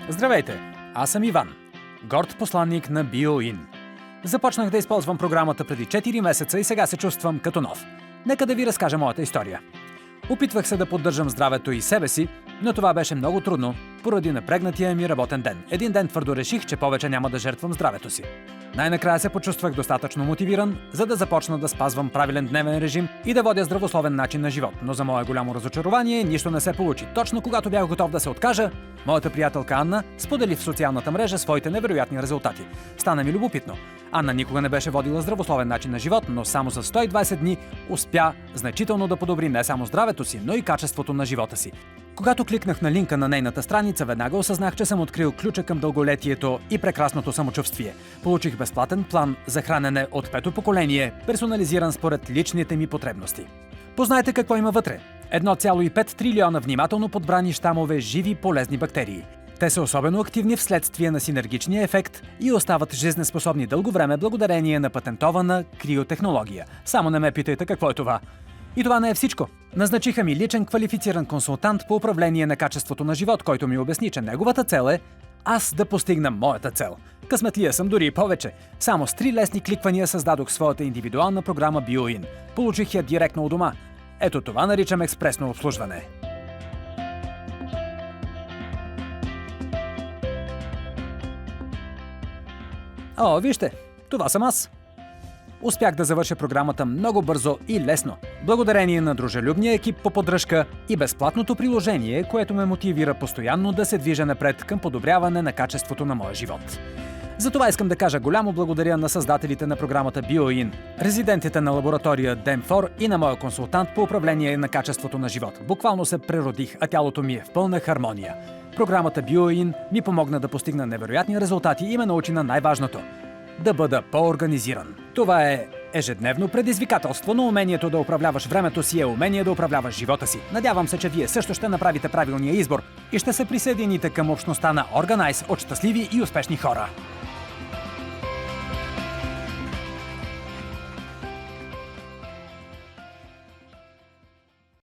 Здравейте, аз съм Иван, горд посланник на BioIn. Започнах да използвам програмата преди 4 месеца и сега се чувствам като нов. Нека да ви разкажа моята история. Опитвах се да поддържам здравето и себе си, но това беше много трудно, поради напрегнатия ми работен ден. Един ден твърдо реших, че повече няма да жертвам здравето си. Най-накрая се почувствах достатъчно мотивиран, за да започна да спазвам правилен дневен режим и да водя здравословен начин на живот. Но за мое голямо разочарование нищо не се получи. Точно когато бях готов да се откажа, моята приятелка Анна сподели в социалната мрежа своите невероятни резултати. Стана ми любопитно. Анна никога не беше водила здравословен начин на живот, но само за 120 дни успя значително да подобри не само здравето си, но и качеството на живота си. Когато кликнах на линка на нейната страница, веднага осъзнах, че съм открил ключа към дълголетието и прекрасното самочувствие. Получих безплатен план за хранене от 5-то поколение, персонализиран според личните ми потребности. Познайте какво има вътре. 1,5 трилиона внимателно подбрани щамове живи полезни бактерии. Те са особено активни вследствие на синергичния ефект и остават жизнеспособни дълго време благодарение на патентована криотехнология. Само не ме питайте какво е това. И това не е всичко. Назначиха ми личен квалифициран консултант по управление на качеството на живот, който ми обясни, че неговата цел е аз да постигна моята цел. Късметлия съм дори и повече. Само с 3 лесни кликвания създадох своята индивидуална програма BioIn. Получих я директно у дома. Ето това наричам експресно обслужване. О, вижте, това съм аз. Успях да завърша програмата много бързо и лесно, благодарение на дружелюбния екип по поддръжка и безплатното приложение, което ме мотивира постоянно да се движа напред към подобряване на качеството на моя живот. Затова искам да кажа голямо благодаря на създателите на програмата BioIn, резидентите на лаборатория DEM4 и на моя консултант по управление на качеството на живот. Буквално се преродих, а тялото ми е в пълна хармония. Програмата BioIn ми помогна да постигна невероятни резултати и ме научи на най-важното – да бъда по-организиран. Това е ежедневно предизвикателство, но умението да управляваш времето си е умение да управляваш живота си. Надявам се, че вие също ще направите правилния избор и ще се присъедините към общността на Organize от щастливи и успешни хора.